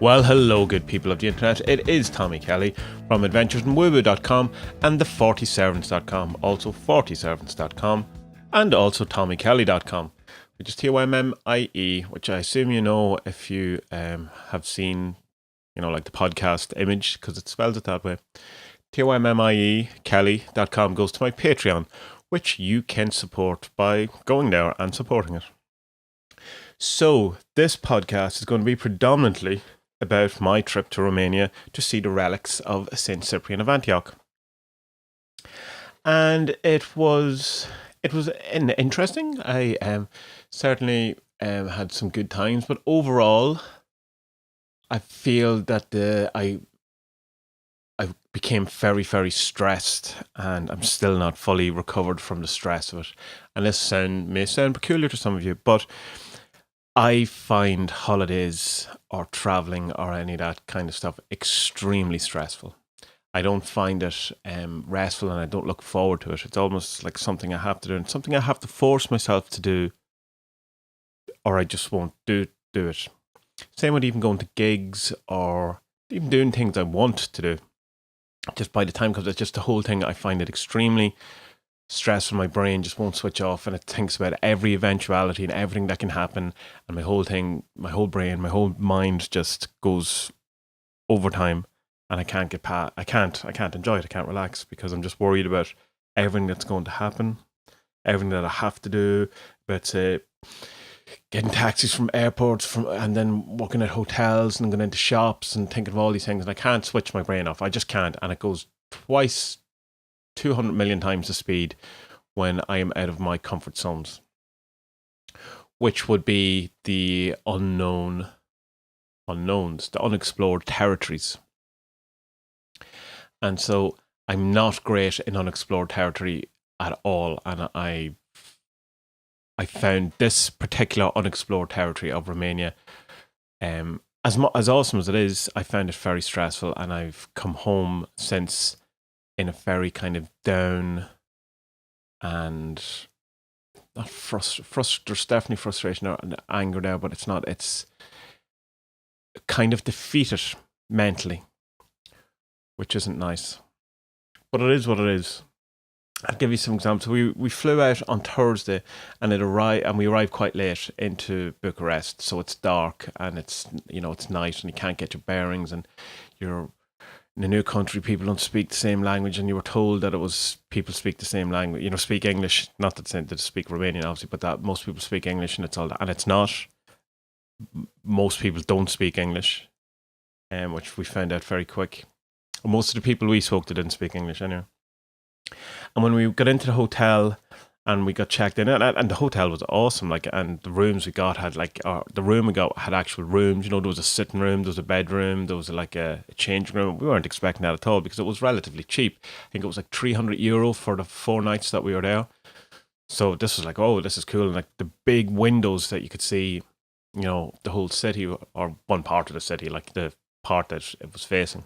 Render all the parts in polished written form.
Well, hello, good people of the internet. It is Tommy Kelly from adventuresandwoohoo.com and the40servants.com, also 40servants.com, and also tommykelly.com, which is TOMMIE, which I assume you know if you have seen, like the podcast image, because it spells it that way. TOMMIE Kelly.com goes to my Patreon, which you can support by going there and supporting it. So, this podcast is going to be predominantly about my trip to Romania to see the relics of Saint Cyprian of Antioch. And it was interesting. I certainly had some good times, but overall, I feel that I became very, very stressed, and I'm still not fully recovered from the stress of it. And this may sound peculiar to some of you, but I find holidays or traveling or any of that kind of stuff extremely stressful. I don't find it restful, and I don't look forward to it. It's almost like something I have to do, and something I have to force myself to do, or I just won't do it. Same with even going to gigs or even doing things I want to do. Just by the time comes, it's just the whole thing. I find it extremely stressful. My brain just won't switch off, and it thinks about every eventuality and everything that can happen. And my whole brain, my whole mind just goes overtime, and I can't get past. I can't enjoy it. I can't relax because I'm just worried about everything that's going to happen, everything that I have to do. But getting taxis from airports, and then working at hotels and going into shops and thinking of all these things, and I can't switch my brain off. I just can't, and it goes twice, 200 million times the speed when I am out of my comfort zones, which would be the unknowns, the unexplored territories. And so I'm not great in unexplored territory at all, and I found this particular unexplored territory of Romania, as awesome as it is, I found it very stressful, and I've come home since in a very kind of down and not there's definitely frustration and anger there, but it's kind of defeated mentally, which isn't nice. But it is what it is. I'll give you some examples. We flew out on Thursday, and we arrived quite late into Bucharest, so it's dark and it's night, and you can't get your bearings, and you're in a new country. People don't speak the same language, and you were told that it was people speak the same language, speak English. Not that they speak Romanian, obviously, but that most people speak English, and it's all that, and it's not. Most people don't speak English, which we found out very quick. Most of the people we spoke to didn't speak English anyway. And when we got into the hotel and we got checked in, and the hotel was awesome, and the rooms we got had the room we got had actual rooms. There was a sitting room, there was a bedroom, there was a changing room. We weren't expecting that at all because it was relatively cheap. I think it was €300 for the 4 nights that we were there. So this was this is cool. And the big windows that you could see, the whole city, or one part of the city, the part that it was facing.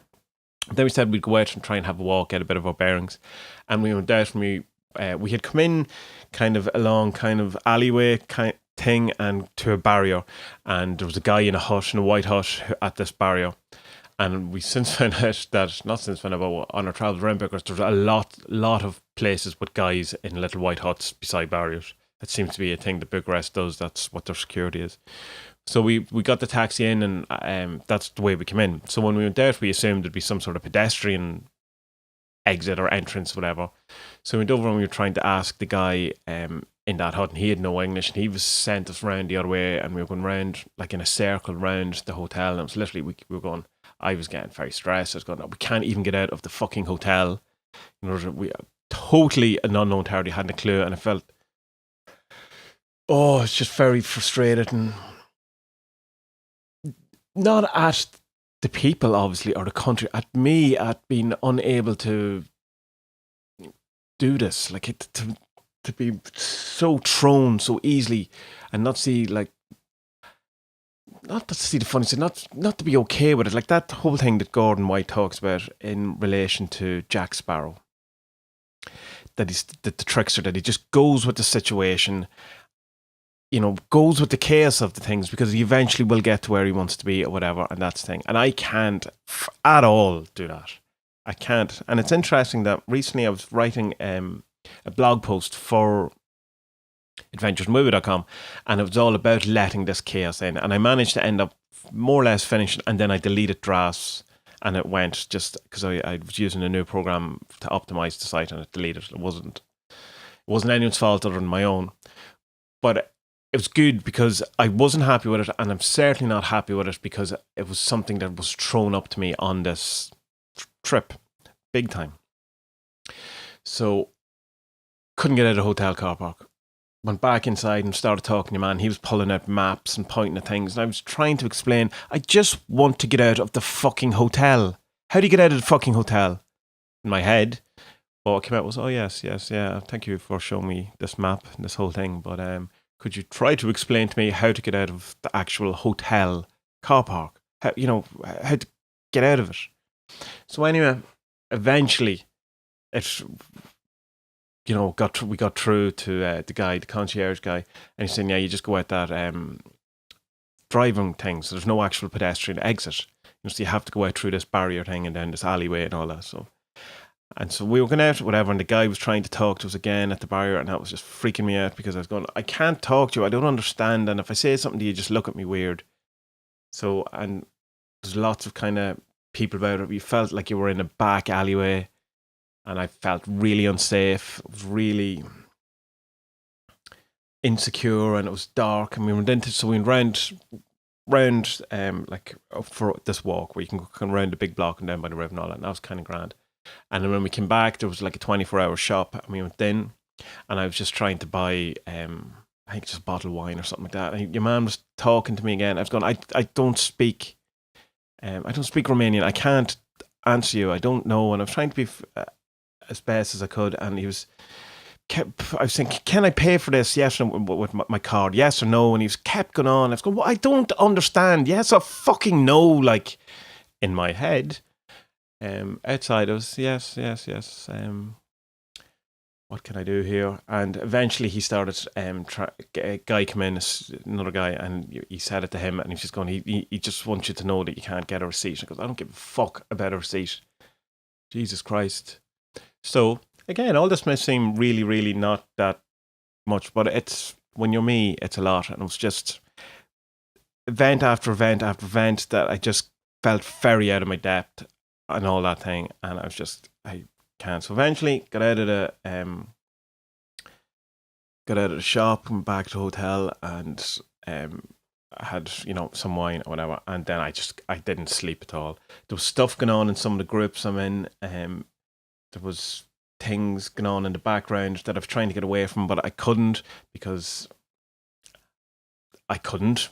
Then we said we'd go out and try and have a walk, get a bit of our bearings. And we went out, and we had come in kind of along kind of alleyway kind of thing and to a barrier. And there was a guy in a white hut at this barrier. And we since found out on our travels around Bucharest, there's a lot of places with guys in little white huts beside barriers. That seems to be a thing that Bucharest does. That's what their security is. So we got the taxi in, and that's the way we came in. So when we went out, we assumed there'd be some sort of pedestrian exit or entrance, whatever. So we went over and we were trying to ask the guy in that hut, and he had no English, and he was sent us round the other way, and we were going round in a circle round the hotel, and it was literally, we were going, I was getting very stressed. I was going, we can't even get out of the fucking hotel. We totally an unknown territory, hadn't a clue, and I felt, it's just very frustrated, and not at the people, obviously, or the country, at me, at being unable to do this, to be so thrown so easily, and not see, not to see the funny side, not to be okay with it, that whole thing that Gordon White talks about in relation to Jack Sparrow, that he's the trickster, that he just goes with the situation goes with the chaos of the things, because he eventually will get to where he wants to be or whatever, and that's the thing. And I can't at all do that. I can't. And it's interesting that recently I was writing a blog post for adventuresmovie.com, and it was all about letting this chaos in. And I managed to end up more or less finishing, and then I deleted drafts, and it went just because I was using a new program to optimize the site, and it deleted. It wasn't anyone's fault other than my own. But it was good because I wasn't happy with it, and I'm certainly not happy with it because it was something that was thrown up to me on this trip, big time. So, couldn't get out of the hotel car park. Went back inside and started talking to man. He was pulling out maps and pointing at things, and I was trying to explain, I just want to get out of the fucking hotel. How do you get out of the fucking hotel? In my head, what came out was, oh yes, yeah, thank you for showing me this map and this whole thing, but could you try to explain to me how to get out of the actual hotel car park? How to get out of it? So anyway, eventually, we got through to the concierge guy, and he's saying, yeah, you just go out that driving thing, so there's no actual pedestrian exit. So you have to go out through this barrier thing and down this alleyway and all that. So we were going out, whatever, and the guy was trying to talk to us again at the barrier, and that was just freaking me out because I was going, I can't talk to you, I don't understand, and if I say something to you, just look at me weird. So, and there's lots of kind of people about it. You felt like you were in a back alleyway, and I felt really unsafe. It was really insecure, and it was dark, and we went round like for this walk where you can go around the big block and down by the river and all that, and that was kind of grand. And then when we came back, there was like a 24-hour shop, and we went in, and I was just trying to buy, I think just a bottle of wine or something like that. And your man was talking to me again. I was going, I don't speak Romanian. I can't answer you. I don't know. And I was trying to be as best as I could. And I was saying, can I pay for this? Yes, with my card. Yes or no? And he was kept going on. I was going, well, I don't understand. Yes or fucking no, like in my head. Outside, I was yes. What can I do here? And eventually, he started. A guy came in, another guy, and he said it to him, and he's just going. He just wants you to know that you can't get a receipt. He goes, I don't give a fuck about a receipt. Jesus Christ. So again, all this may seem really, really not that much, but it's when you're me, it's a lot, and it was just event after event after event that I just felt very out of my depth. And all that thing, and I can't. So eventually got out of the shop, went back to the hotel, and had some wine or whatever, and then I didn't sleep at all. There was stuff going on in some of the groups I'm in. There was things going on in the background that I was trying to get away from, but I couldn't because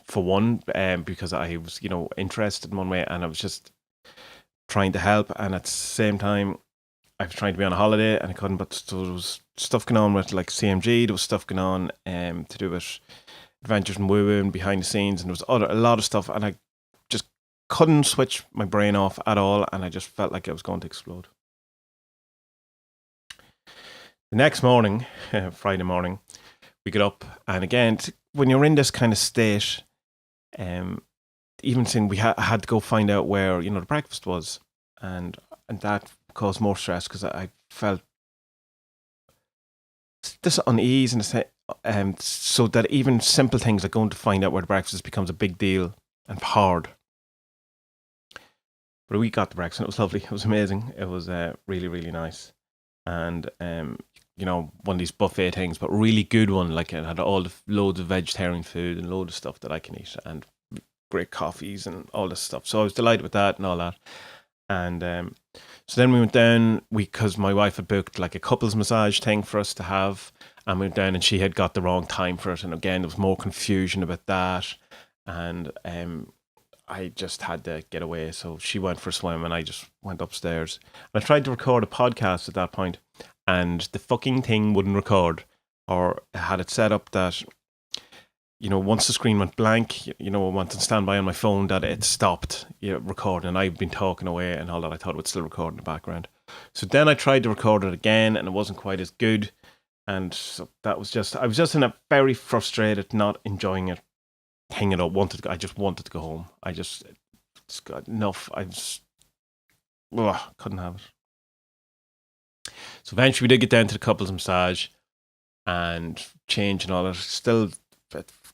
for one, because I was interested in one way, and I was just trying to help, and at the same time I was trying to be on a holiday and I couldn't. But so there was stuff going on with like CMG, there was stuff going on to do with Adventures in Woo Woo and behind the scenes, and there was a lot of stuff, and I just couldn't switch my brain off at all, and I just felt like I was going to explode. The next morning, Friday morning, we get up, and again, when you're in this kind of state, even saying we had to go find out where the breakfast was, and that caused more stress because I felt this unease, and so that even simple things like going to find out where the breakfast is becomes a big deal and hard. But we got the breakfast, and it was lovely. It was amazing. It was really, really nice, and one of these buffet things, but really good one. Like it had loads of vegetarian food and loads of stuff that I can eat, and great coffees and all this stuff. So I was delighted with that and all that. And so then we went down, because my wife had booked like a couples massage thing for us to have, and we went down, and she had got the wrong time for it. And again, there was more confusion about that. And I just had to get away. So she went for a swim, and I just went upstairs. And I tried to record a podcast at that point, and the fucking thing wouldn't record, or had it set up that once the screen went blank, I wanted to stand by on my phone, that it stopped recording, and I've been talking away and all that. I thought it would still record in the background. So then I tried to record it again, and it wasn't quite as good. And so that was just, I was just in a very frustrated, not enjoying it, hanging up, I just wanted to go home. I just got enough. I just, couldn't have it. So eventually we did get down to the couples massage and change and all that. Still,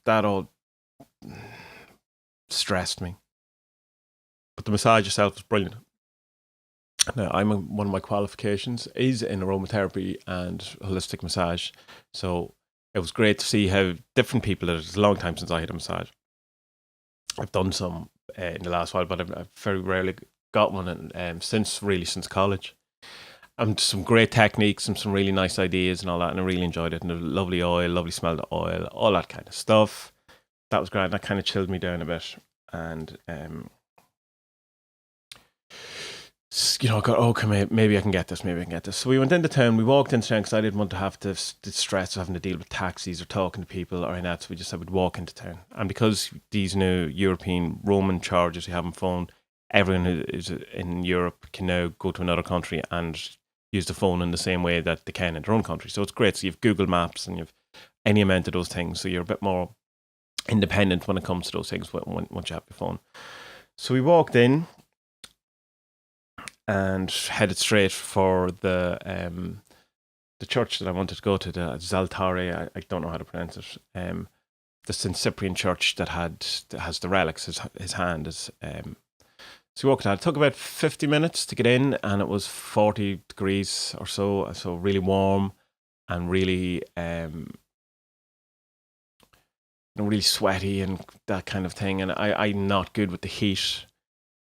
that all stressed me. But the massage itself was brilliant. Now, one of my qualifications is in aromatherapy and holistic massage. So it was great to see how different people, it's a long time since I had a massage. I've done some in the last while, but I've very rarely got one since college. And some great techniques and some really nice ideas and all that. And I really enjoyed it. And a lovely oil, lovely smell of oil, all that kind of stuff. That was great. That kind of chilled me down a bit. And, I got, okay, maybe I can get this, So we went into town, we walked into town because I didn't want to have the stress of having to deal with taxis or talking to people or anything that. So we just said we'd walk into town. And because these new European roaming charges you have on phone, everyone who is in Europe can now go to another country and use the phone in the same way that they can in their own country. So it's great. So you have Google Maps and you have any amount of those things. So you're a bit more independent when it comes to those things once you have your phone. So we walked in and headed straight for the church that I wanted to go to, the Zlătari, I don't know how to pronounce it, the Saint Cyprian church that has the relics, his hand is. So we walked out. It took about 50 minutes to get in, and it was 40 degrees or so really warm and really, really sweaty and that kind of thing. And I'm not good with the heat.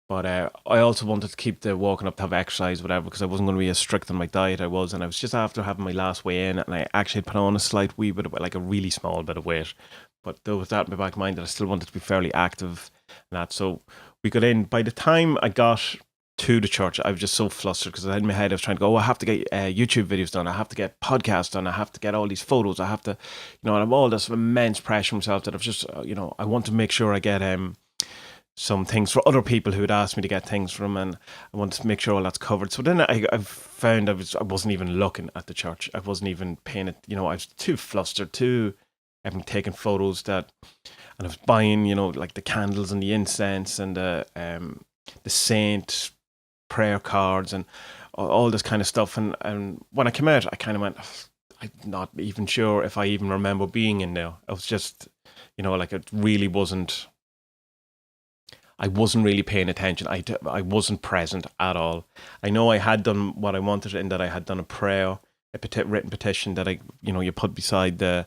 But I also wanted to keep the walking up to have exercise, whatever, because I wasn't going to be as strict on my diet I was. And I was just after having my last weigh in, and I actually put on a slight wee bit of, like a really small bit of weight. But there was that in my back of my mind that I still wanted to be fairly active and that. So we got in. By the time I got to the church, I was just so flustered because in my head I was trying to go, I have to get YouTube videos done. I have to get podcasts done. I have to get all these photos. I have to, and I have all this immense pressure on myself that I've just, I want to make sure I get some things for other people who had asked me to get things from, and I wanted to make sure all that's covered. So then I found I wasn't even looking at the church. I wasn't even paying it. I was too flustered, taking photos and I was buying, like the candles and the incense and the saint prayer cards and all this kind of stuff. And when I came out, I kind of went, I'm not even sure if I even remember being in there. I was just, like it really wasn't. I wasn't really paying attention. I wasn't present at all. I know I had done what I wanted in that I had done a prayer, written petition that you put beside the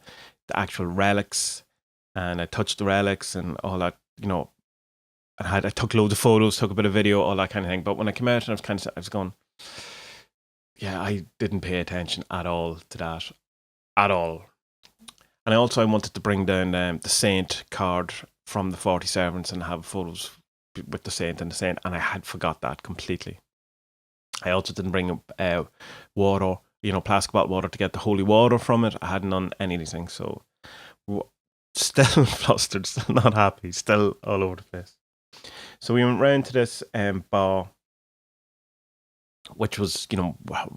actual relics, and I touched the relics and all that, and I took loads of photos, took a bit of video, all that kind of thing. But when I came out, and I was going, yeah, I didn't pay attention at all to that, at all. And I wanted to bring down the saint card from the 40 servants and have photos with the saint, and I had forgot that completely. I also didn't bring up water, plastic bottle water to get the holy water from it. I hadn't done any of these things, so still flustered, still not happy, still all over the place. So we went round to this bar, which was,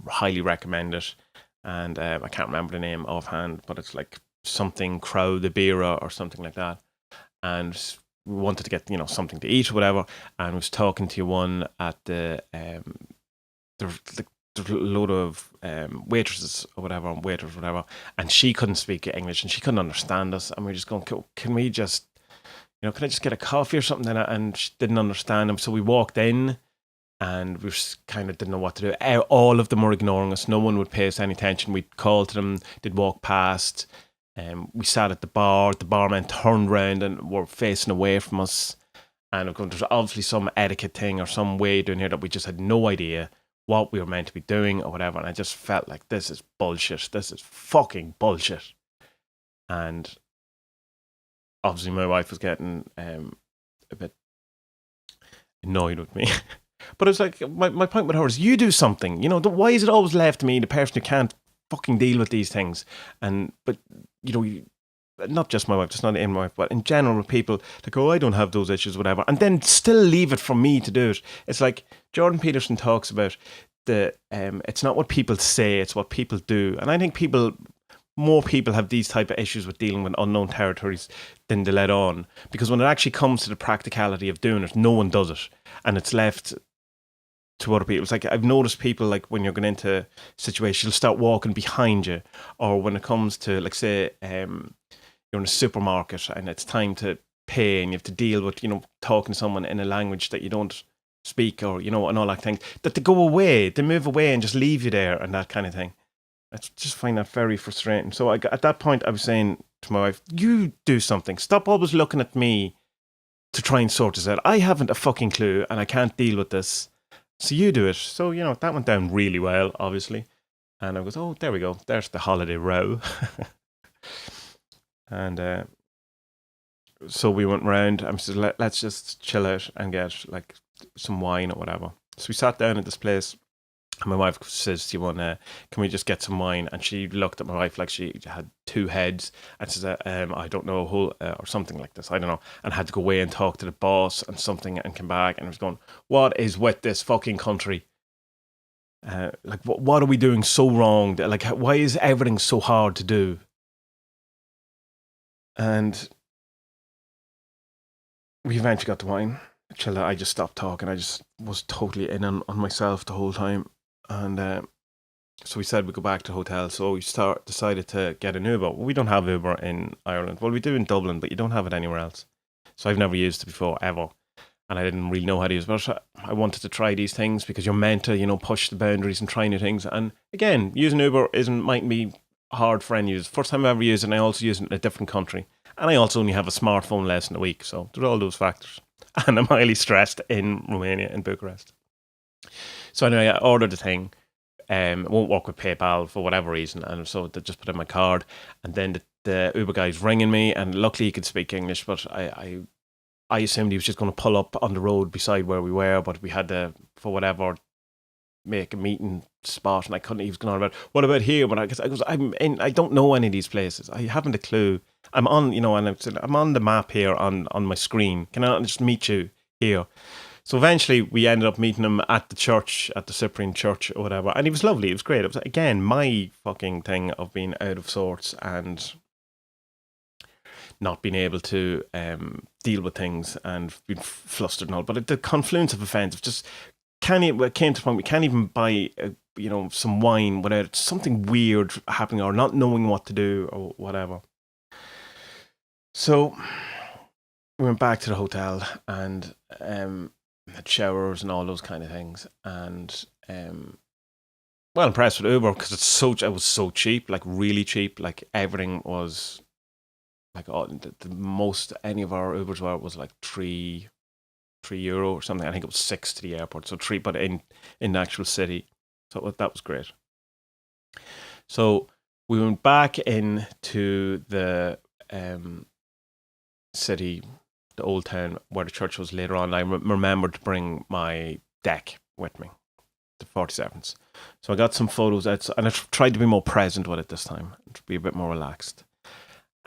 highly recommended, and I can't remember the name offhand, but it's like something Crow the Beera or something like that. And we wanted to get, something to eat or whatever. And I was talking to one at there's a load of waitresses or whatever, waiters, whatever. And she couldn't speak English and she couldn't understand us. And we were just going, can we just, can I just get a coffee or something? And she didn't understand them. So we walked in and we kind of didn't know what to do. All of them were ignoring us. No one would pay us any attention. We'd call to them, they'd walk past. We sat at the bar. The barman turned round and were facing away from us. And there's obviously some etiquette thing or some way doing here that we just had no idea what we were meant to be doing or whatever. And I just felt like this is bullshit. This is fucking bullshit. And obviously my wife was getting a bit annoyed with me. But it's like, my point with her is, you do something. Why is it always left to me, the person who can't fucking deal with these things? But not just my wife, just not in my wife, but in general, people that go, I don't have those issues, whatever, and then still leave it for me to do it. It's like Jordan Peterson talks about it's not what people say, it's what people do. And I think people more people have these type of issues with dealing with unknown territories than they let on. Because when it actually comes to the practicality of doing it, no one does it. And it's left to other people. It's like, I've noticed people, like, when you're going into situations, you'll start walking behind you. Or when it comes to, like, say, you're in a supermarket and it's time to pay and you have to deal with, talking to someone in a language that you don't speak, or, and all that thing, that they go away, they move away and just leave you there and that kind of thing. I just find that very frustrating. So at that point, I was saying to my wife, you do something. Stop always looking at me to try and sort this out. I haven't a fucking clue and I can't deal with this. So you do it. So, that went down really well, obviously. And I was, oh, there we go. There's the holiday row. And so we went round and said, let's just chill out and get like some wine or whatever. So we sat down at this place. And my wife says, can we just get some wine? And she looked at my wife like she had two heads and says, I don't know, or something like this. I don't know. And had to go away and talk to the boss and something and come back. And I was going, what is with this fucking country? What are we doing so wrong? Like, why is everything so hard to do? And we eventually got the wine. I just stopped talking. I just was totally in on myself the whole time. And so we said we'd go back to the hotel. So we decided to get an Uber. We don't have Uber in Ireland. Well, we do in Dublin, but you don't have it anywhere else. So I've never used it before, ever. And I didn't really know how to use it. But I wanted to try these things because you're meant to, push the boundaries and try new things. And again, using Uber might be hard for any use. First time I ever used it, and I also use it in a different country. And I also only have a smartphone lesson a week. So there are all those factors. And I'm highly stressed in Romania, in Bucharest. So anyway, I ordered the thing. It won't work with PayPal for whatever reason, and so they just put in my card. And then the Uber guy's ringing me, and luckily he could speak English, but I assumed he was just going to pull up on the road beside where we were, but we had to, for whatever, make a meeting spot, and I couldn't. He was going on about, what about here? But I don't know any of these places. I haven't a clue. I'm on, and I'm on the map here on my screen. Can I just meet you here? So eventually we ended up meeting him at the church, at the Cyprian church or whatever. And he was lovely. It was great. It was, again, my fucking thing of being out of sorts and not being able to deal with things and being flustered and all. But the confluence of events just came to the point we can't even buy, some wine without something weird happening or not knowing what to do or whatever. So we went back to the hotel and had showers and all those kind of things, and well impressed with Uber because it was so cheap, like really cheap. Like everything was like the most any of our Ubers was like €3 or something. I think it was 6 to the airport, so 3, but in the actual city. So that was great. So we went back into the city, the old town where the church was later on. I remembered to bring my deck with me, the 47s. So I got some photos out, and I tried to be more present with it this time, to be a bit more relaxed,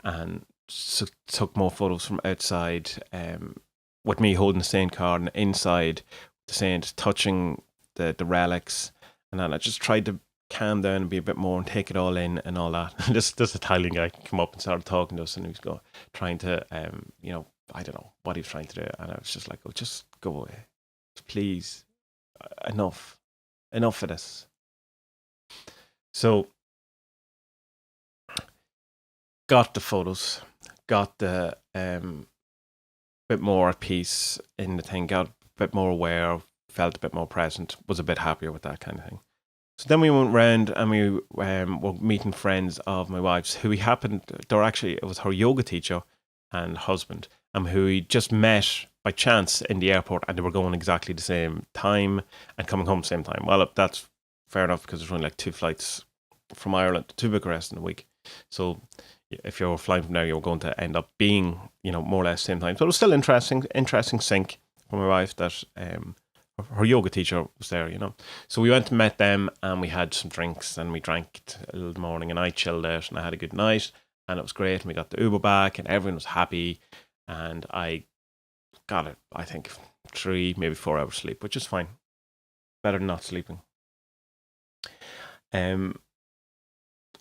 and so took more photos from outside, with me holding the saint card, and inside the saint touching the relics, and then I just tried to calm down and be a bit more and take it all in and all that. And this Italian guy came up and started talking to us, and he was trying to I don't know what he was trying to do, and I was just like, oh, just go away, please, enough of this. So got the photos, got the bit more at peace in the thing, got a bit more aware, felt a bit more present, was a bit happier with that kind of thing. So then we went round and we were meeting friends of my wife's who it was her yoga teacher and husband, who we just met by chance in the airport, and they were going exactly the same time and coming home the same time. Well, that's fair enough because there's only like 2 flights from Ireland to Bucharest in a week. So if you're flying from there, you're going to end up being, more or less same time. So it was still interesting sync for my wife that her yoga teacher was there, So we went and met them, and we had some drinks, and we drank in the morning, and I chilled out, and I had a good night, and it was great. And we got the Uber back, and everyone was happy, and I got it, I think, 3, maybe 4 hours sleep, which is fine. Better than not sleeping.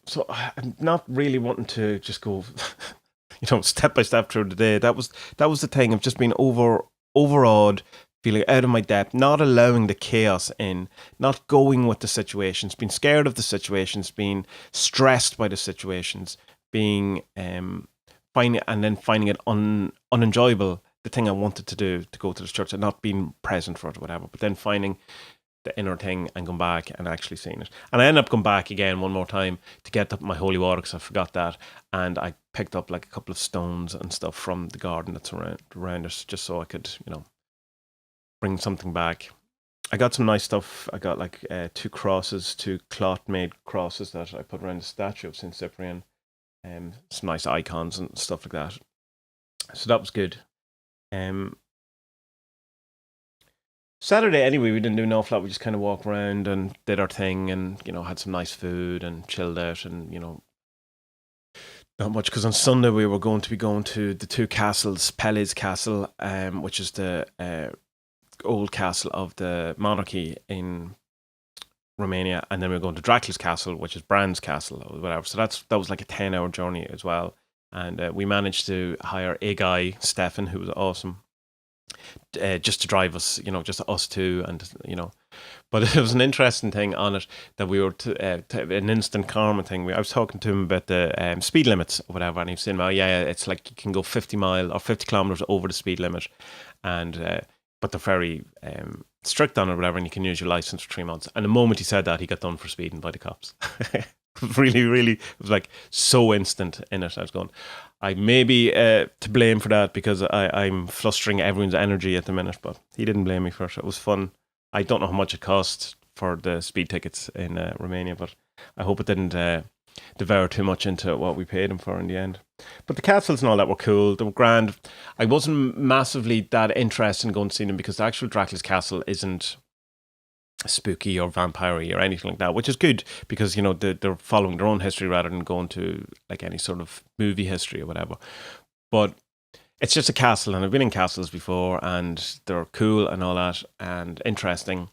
So I'm not really wanting to just go, step by step through the day. That was the thing of just being overawed, feeling out of my depth, not allowing the chaos in, not going with the situations, being scared of the situations, being stressed by the situations, being finding it unenjoyable. The thing I wanted to do, to go to the church, and not being present for it or whatever, but then finding the inner thing and going back and actually seeing it. And I ended up going back again one more time to get my holy water because I forgot that. And I picked up like a couple of stones and stuff from the garden that's around us, just so I could, bring something back. I got some nice stuff. I got like two cloth made crosses that I put around the statue of Saint Cyprian. Some nice icons and stuff like that. So that was good. Saturday, anyway, we didn't do an awful lot. We just kind of walked around and did our thing, and had some nice food and chilled out, and not much. Because on Sunday we were going to the two castles, Pele's Castle, which is the old castle of the monarchy in Romania, and then we were going to Dracula's Castle, which is Bran's castle or whatever. So that was like a 10-hour journey as well, and we managed to hire a guy, Stefan, who was awesome. Just to drive us, just us two, and but it was an interesting thing on it that we were an instant karma thing. I was talking to him about the speed limits or whatever, and he was saying, "Well, yeah, it's like you can go 50 mile or 50 kilometers over the speed limit, and but they're very strict on it or whatever, and you can use your license for 3 months." And the moment he said that, he got done for speeding by the cops. Really, really, it was like so instant in it. I was going, I may be to blame for that because I'm flustering everyone's energy at the minute, but he didn't blame me for it. It was fun. I don't know how much it cost for the speed tickets in Romania, but I hope it didn't devour too much into what we paid him for in the end. But the castles and all that were cool. They were grand. I wasn't massively that interested in going to see them because the actual Dracula's Castle isn't spooky or vampire or anything like that, which is good because they're following their own history rather than going to like any sort of movie history or whatever. But it's just a castle, and I've been in castles before, and they're cool and all that and interesting.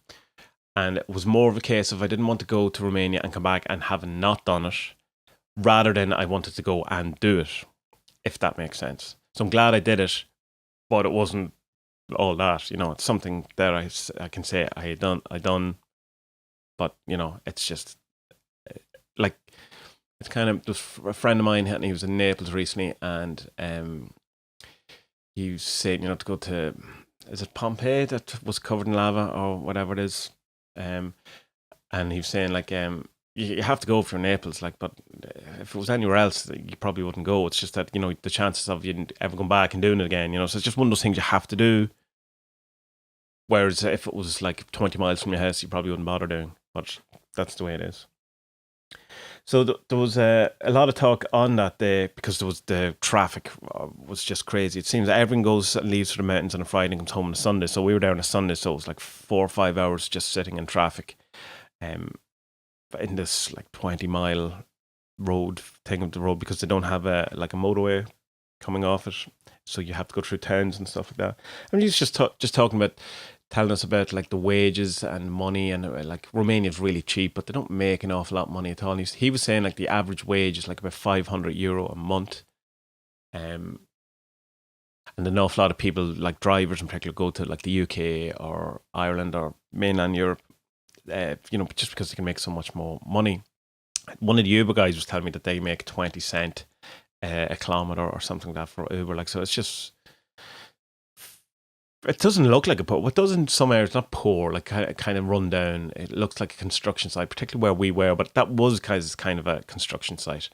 And it was more of a case of I didn't want to go to Romania and come back and have not done it, rather than I wanted to go and do it, if that makes sense. So I'm glad I did it, but it wasn't all that. It's something that I can say I done, but it's just like, it's kind of just a friend of mine, and he was in Naples recently, and he was saying to go to, is it Pompeii that was covered in lava or whatever it is, and he was saying like you have to go for Naples, like, but if it was anywhere else, you probably wouldn't go. It's just that the chances of you ever going back and doing it again, so it's just one of those things you have to do. Whereas if it was like 20 miles from your house, you probably wouldn't bother doing. But that's the way it is. So there was a lot of talk on that day because there was the traffic was just crazy. It seems that everyone goes and leaves for the mountains on a Friday and comes home on a Sunday. So we were there on a Sunday, so it was like 4 or 5 hours just sitting in traffic, in this like 20-mile road thing of the road, because they don't have a motorway coming off it. So you have to go through towns and stuff like that. I mean, he's just talking about, telling us about like the wages and money, and like Romania's really cheap, but they don't make an awful lot of money at all. And he was saying like the average wage is like about €500 a month, and an awful lot of people, like drivers in particular, go to like the UK or Ireland or mainland Europe, just because they can make so much more money. One of the Uber guys was telling me that they make 20 cent a kilometer or something like that for Uber. Like, so it's just, it doesn't look like a poor. What does in some areas, not poor, like kind of run down. It looks like a construction site, particularly where we were. But that was kind of a construction site,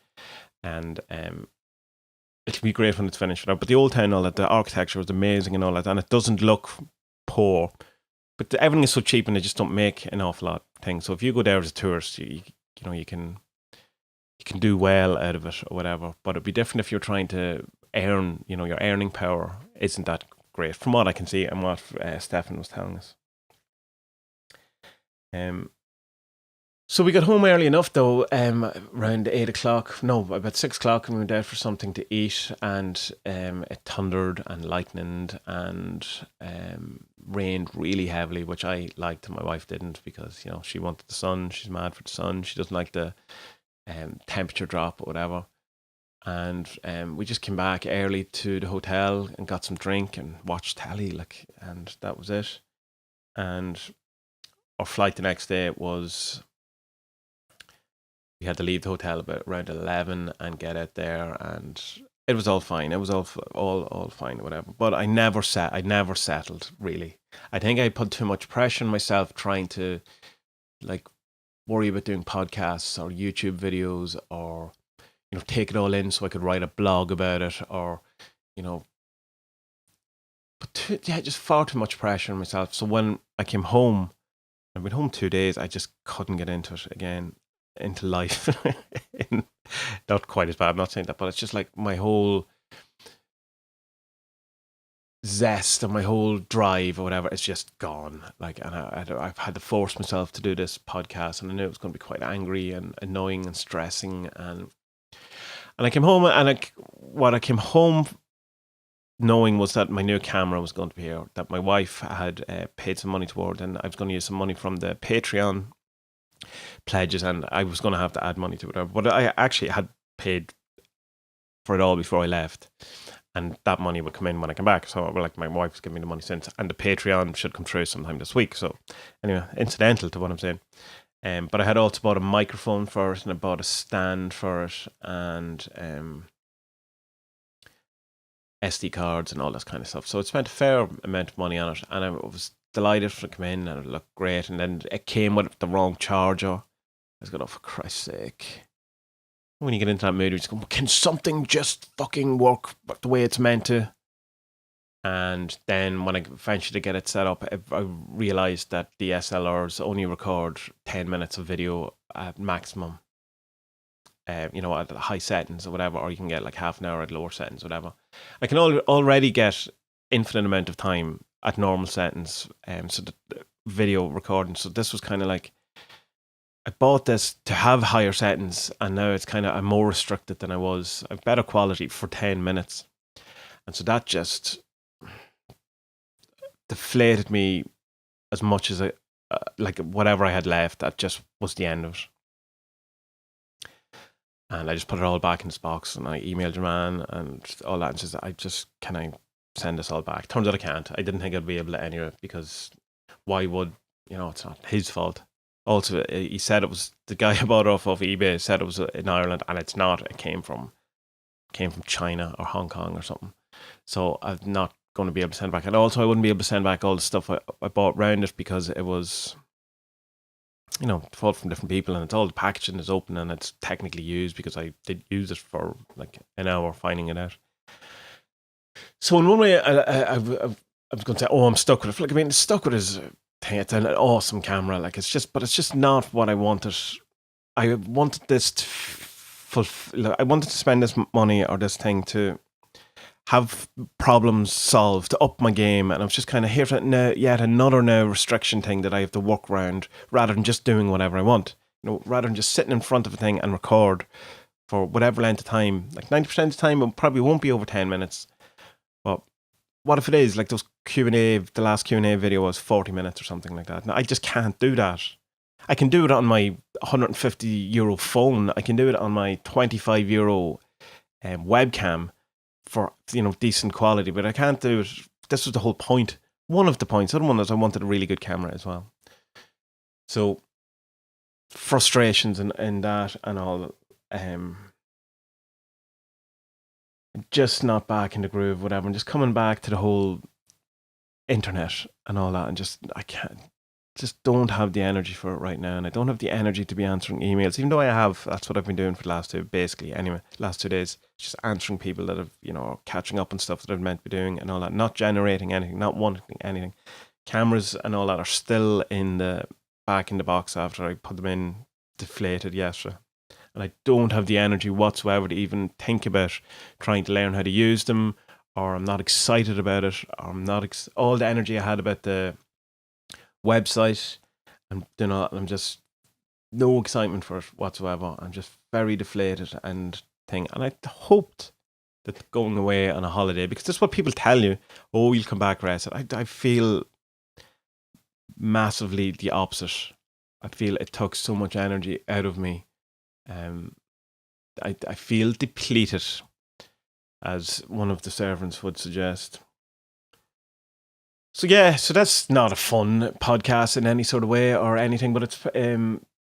and it'll be great when it's finished. But the old town, and all that, the architecture was amazing and all that, and it doesn't look poor. But everything is so cheap, and they just don't make an awful lot of things. So if you go there as a tourist, you can do well out of it or whatever. But it'd be different if you're trying to earn. Your earning power isn't that great, from what I can see and what Stefan was telling us. So we got home early enough though, around 8 o'clock, no, about 6 o'clock, and we went out for something to eat, and it thundered and lightened and rained really heavily, which I liked and my wife didn't, because she wanted the sun. She's mad for the sun. She doesn't like the temperature drop or whatever. And we just came back early to the hotel and got some drink and watched telly, and that was it. And our flight the next day was, we had to leave the hotel about around 11 and get out there, and it was all fine. It was all fine, whatever. But I never settled really. I think I put too much pressure on myself trying to worry about doing podcasts or YouTube videos, or take it all in so I could write a blog about it, or just far too much pressure on myself. So when I came home, I've been home 2 days, I just couldn't get into it again, into life. Not quite as bad, I'm not saying that, but it's just like my whole zest and my whole drive or whatever, it's just gone. And I've had to force myself to do this podcast, and I knew it was going to be quite angry and annoying and stressing, and I came home, and what I came home knowing was that my new camera was going to be here, that my wife had paid some money toward, and I was going to use some money from the Patreon pledges, and I was going to have to add money to it. But I actually had paid for it all before I left, and that money would come in when I come back. So my wife's given me the money since, and the Patreon should come through sometime this week. So anyway, incidental to what I'm saying. But I had also bought a microphone for it, and I bought a stand for it, and SD cards and all this kind of stuff. So I spent a fair amount of money on it, and I was delighted for it to come in, and it looked great. And then it came with the wrong charger. I was going, oh, for Christ's sake. When you get into that mood, you just go, can something just fucking work the way it's meant to? And then when I eventually get it set up, I realized that the SLRs only record 10 minutes of video at maximum. At high settings or whatever, or you can get like half an hour at lower settings, whatever. I can already get infinite amount of time at normal settings, so the video recording. So this was kind of like, I bought this to have higher settings, and now it's kind of, I'm more restricted than I was. I have better quality for 10 minutes. And so that just deflated me as much as whatever I had left, that just was the end of it. And I just put it all back in this box, and I emailed your man and all that, and says, can I send this all back? Turns out I can't. I didn't think I'd be able to anyway, because why would, it's not his fault. Also, he said it was, the guy who bought it off eBay said it was in Ireland, and it's not. It came from China or Hong Kong or something. So I'm not going to be able to send back. And also I wouldn't be able to send back all the stuff I bought around it, because it was, bought from different people, and it's all the packaging is open, and it's technically used, because I did use it for like an hour finding it out. So in one way, I was going to say, I'm stuck with it. Stuck with his thing. It's an awesome camera. It's just not what I wanted. I wanted this to I wanted to spend this money or this thing to have problems solved, to up my game, and I was just kind of here for yet another restriction thing that I have to work around, rather than just doing whatever I want. Rather than just sitting in front of a thing and record for whatever length of time. 90% of the time, it probably won't be over 10 minutes. But what if it is those Q&A? The last Q&A video was 40 minutes or something like that. Now, I just can't do that. I can do it on my €150 phone. I can do it on my €25 webcam for decent quality, but I can't do it. This was the whole point. One of the points. The other one is I wanted a really good camera as well. So frustrations in that and all. Just not back in the groove, whatever. And just coming back to the whole internet and all that, and I can't. Just don't have the energy for it right now, and I don't have the energy to be answering emails, even though I have. That's what I've been doing for the last 2 days, just answering people that have, catching up on stuff that I've meant to be doing and all that, not generating anything, not wanting anything. Cameras and all that are still back in the box after I put them in, deflated yesterday, and I don't have the energy whatsoever to even think about trying to learn how to use them, or I'm not excited about it, or I'm not all the energy I had about the website, and I'm just no excitement for it whatsoever. I'm just very deflated and I hoped that going away on a holiday, because that's what people tell you, you'll come back rested. I feel massively the opposite. I feel it took so much energy out of me I feel depleted, as one of the servants would suggest. So that's not a fun podcast in any sort of way or anything, but it's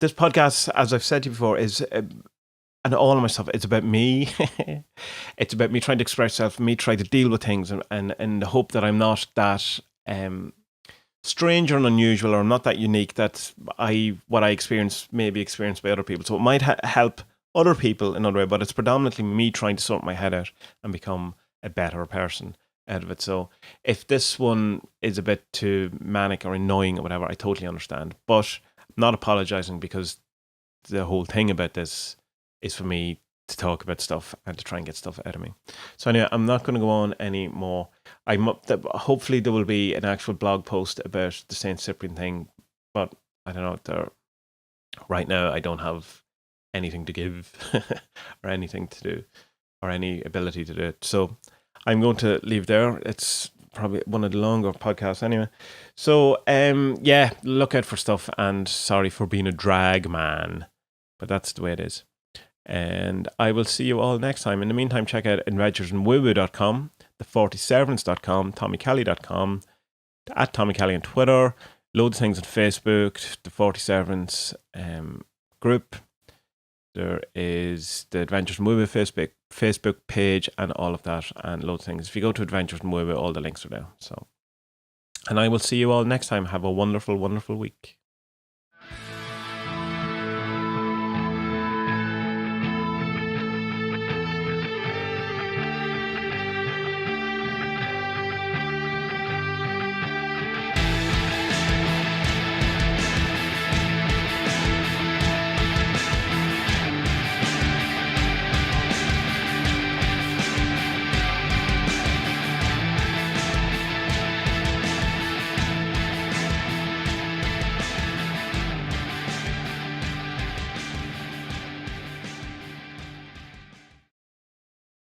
this podcast, as I've said to you before, is and all of my stuff, it's about me. It's about me trying to express myself, me trying to deal with things, and in the hope that I'm not that strange or unusual, or I'm not that unique, that what I experience may be experienced by other people. So it might help other people in another way, but it's predominantly me trying to sort my head out and become a better person out of it. So if this one is a bit too manic or annoying or whatever, I totally understand. But I'm not apologizing, because the whole thing about this is for me to talk about stuff and to try and get stuff out of me. So anyway, I'm not going to go on anymore. Hopefully there will be an actual blog post about the Saint Cyprian thing, but I don't know. Right now I don't have anything to give or anything to do or any ability to do it. So I'm going to leave there. It's probably one of the longer podcasts anyway. So look out for stuff, and sorry for being a drag man, but that's the way it is. And I will see you all next time. In the meantime, check out adventuresandwoowoo.com, the40servants.com, tommykelly.com, at Tommy Kelly on Twitter, loads of things on Facebook, the 40 Servants group. There is the Adventures in Woo Facebook page and all of that, and loads of things. If you go to Adventures in Woo, all the links are there. So, and I will see you all next time. Have a wonderful, wonderful week.